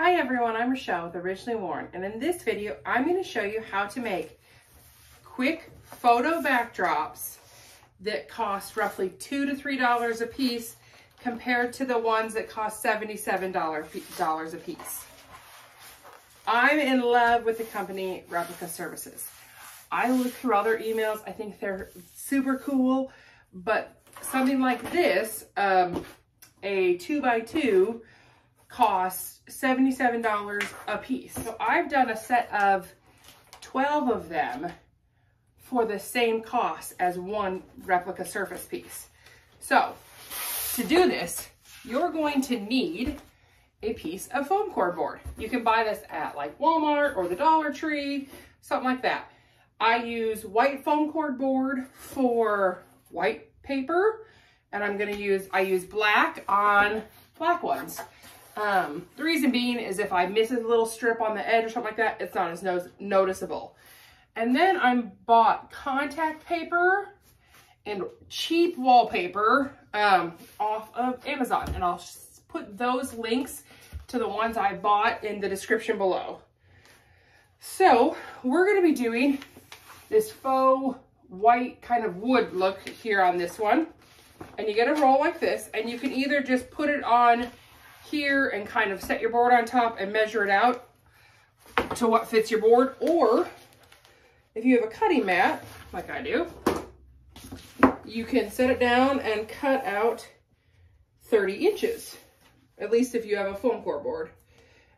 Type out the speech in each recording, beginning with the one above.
Hi everyone, I'm Rochelle with Originally Worn, and in this video I'm going to show you how to make quick photo backdrops that cost roughly $2 to $3 a piece compared to the ones that cost $77 a piece. I'm in love with the company Replica Surfaces. I look through all their emails, I think they're super cool, but something like this, a 2x2 costs $77 a piece. So I've done a set of 12 of them for the same cost as one replica surface piece. So to do this, you're going to need a piece of foam core board. You can buy this at like Walmart or the Dollar Tree, something like that. I use white foam core board for white paper, and I use black on black ones. The reason being is if I miss a little strip on the edge or something like that, it's not as noticeable. And then I bought contact paper and cheap wallpaper off of Amazon, and I'll put those links to the ones I bought in the description below. So we're going to be doing this faux white kind of wood look here on this one, and you get a roll like this, and you can either just put it on here and kind of set your board on top and measure it out to what fits your board, or if you have a cutting mat like I do, you can set it down and cut out 30 inches, at least if you have a foam core board.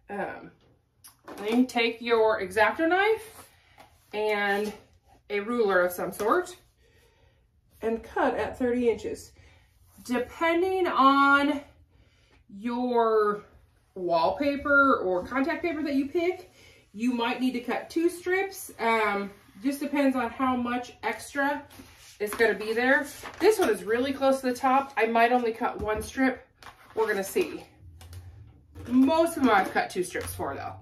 Then you take your X-Acto knife and a ruler of some sort and cut at 30 inches. Depending on your wallpaper or contact paper that you pick, you might need to cut 2 strips. Just depends on how much extra is going to be there. This one is really close to the top. I might only cut 1 strip. We're going to see. Most of them I've cut 2 strips for though.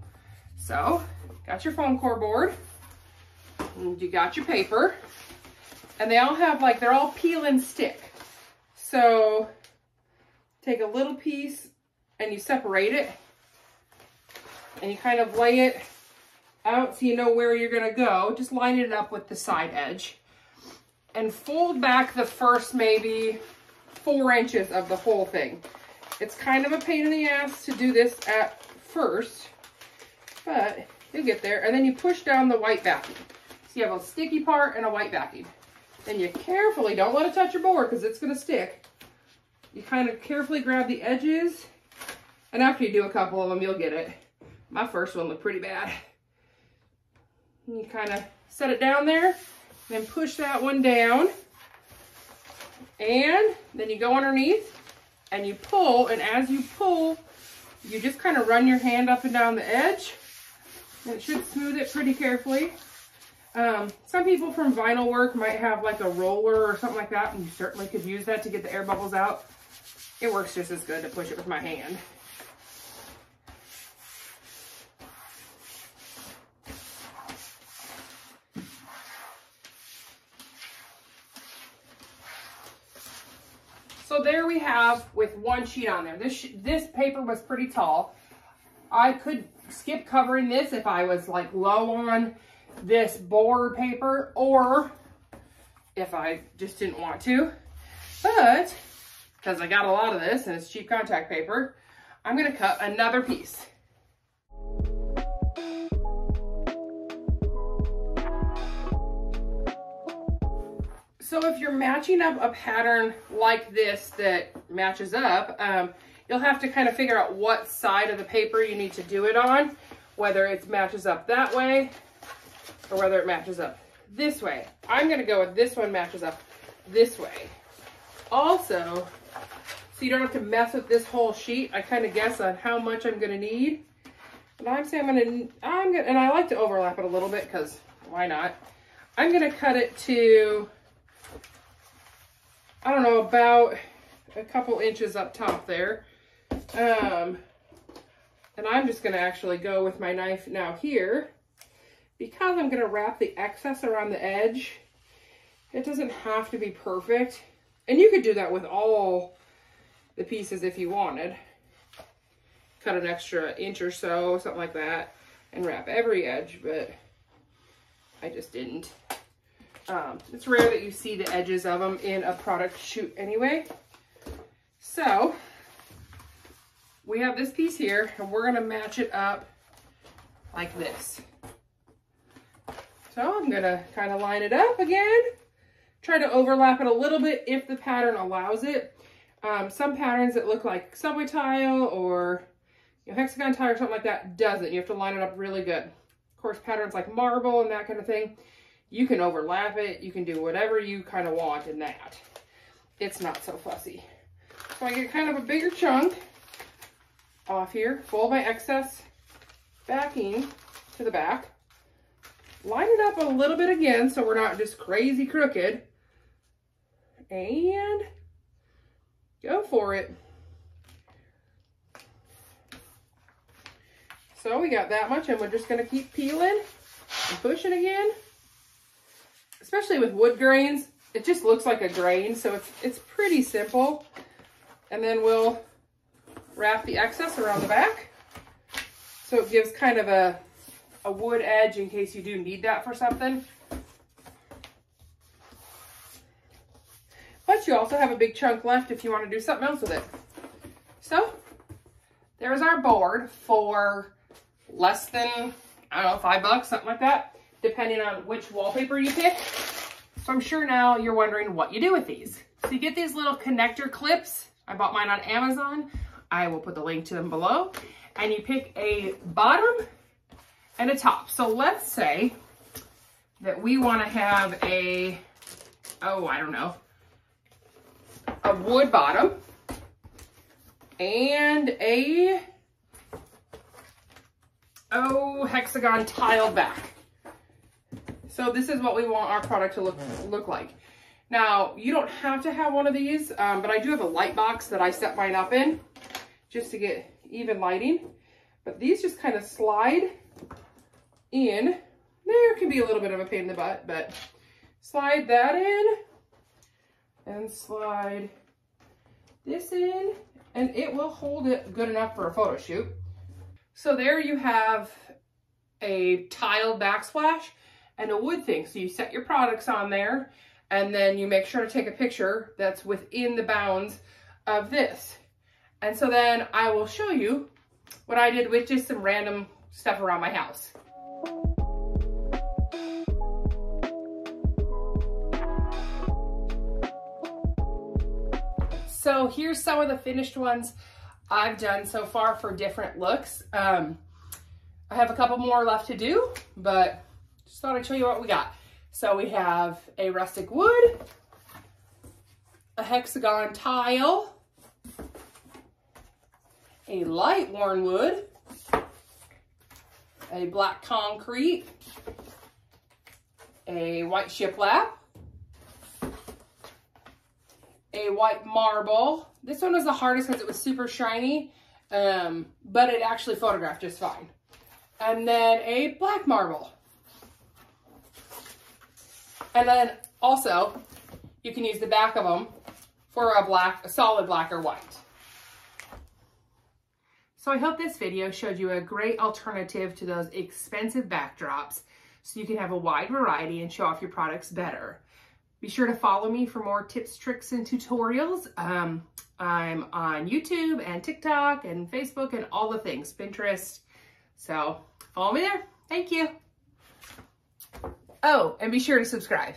So, got your foam core board, and you got your paper, and they all have they're all peel and stick. So take a little piece and you separate it, and you kind of lay it out so you know where you're going to go. Just line it up with the side edge and fold back the first maybe 4 inches of the whole thing. It's kind of a pain in the ass to do this at first, but you'll get there. And then you push down the white backing. So you have a sticky part and a white backing. Then you carefully, don't let it touch your board because it's going to stick. You kind of carefully grab the edges, and after you do a couple of them, you'll get it. My first one looked pretty bad. And you kind of set it down there, then push that one down, and then you go underneath and you pull, and as you pull, you just kind of run your hand up and down the edge, and it should smooth it pretty carefully. Some people from vinyl work might have like a roller or something like that, and you certainly could use that to get the air bubbles out. It works just as good to push it with my hand. So there we have with 1 sheet on there. This paper was pretty tall. I could skip covering this if I was like low on this board paper, or if I just didn't want to. But because I got a lot of this and it's cheap contact paper, I'm going to cut another piece. So if you're matching up a pattern like this that matches up, you'll have to kind of figure out what side of the paper you need to do it on, whether it matches up that way or whether it matches up this way. I'm going to go with this one matches up this way. Also, so you don't have to mess with this whole sheet, I kind of guess on how much I'm going to need. And I'm saying and I like to overlap it a little bit because why not? I'm going to cut it to, I don't know, about a couple inches up top there. And I'm just going to actually go with my knife now here, because I'm going to wrap the excess around the edge. It doesn't have to be perfect. And you could do that with all the pieces if you wanted. cut an extra inch or so, something like that, and wrap every edge, but I just didn't. It's rare that you see the edges of them in a product shoot anyway. So we have this piece here, and we're gonna match it up like this. So I'm gonna kind of line it up again, try to overlap it a little bit if the pattern allows it. Some patterns that look like subway tile or hexagon tile or something like that doesn't. You have to line it up really good. Of course, patterns like marble and that kind of thing, you can overlap it. You can do whatever you kind of want in that. It's not so fussy. So I get kind of a bigger chunk off here, fold my excess backing to the back, line it up a little bit again so we're not just crazy crooked, and go for it. So we got that much, and we're just gonna keep peeling and pushing again. Especially with wood grains, it just looks like a grain, so it's pretty simple. And then we'll wrap the excess around the back, so it gives kind of a wood edge in case you do need that for something. But you also have a big chunk left if you want to do something else with it. So there's our board for less than, I don't know, $5, something like that, depending on which wallpaper you pick. So I'm sure now you're wondering what you do with these. So you get these little connector clips. I bought mine on Amazon. I will put the link to them below. And you pick a bottom and a top. So let's say that we want to have a, I don't know, a wood bottom and a, hexagon tiled back. So this is what we want our product to look like. Now, you don't have to have one of these, but I do have a light box that I set mine up in just to get even lighting. But these just kind of slide in. There can be a little bit of a pain in the butt, but slide that in and slide this in, and it will hold it good enough for a photo shoot. So there you have a tiled backsplash and a wood thing. So you set your products on there, and then you make sure to take a picture that's within the bounds of this. And so then I will show you what I did with just some random stuff around my house. So here's some of the finished ones I've done so far for different looks. I have a couple more left to do, but just thought I'd show you what we got. So we have a rustic wood, a hexagon tile, a light worn wood, a black concrete, a white shiplap, a white marble. This one was the hardest because it was super shiny, but it actually photographed just fine. And then a black marble. And then also, you can use the back of them for a solid black or white. So I hope this video showed you a great alternative to those expensive backdrops so you can have a wide variety and show off your products better. Be sure to follow me for more tips, tricks, and tutorials. I'm on YouTube and TikTok and Facebook and all the things, Pinterest. So follow me there. Thank you. Oh, and be sure to subscribe.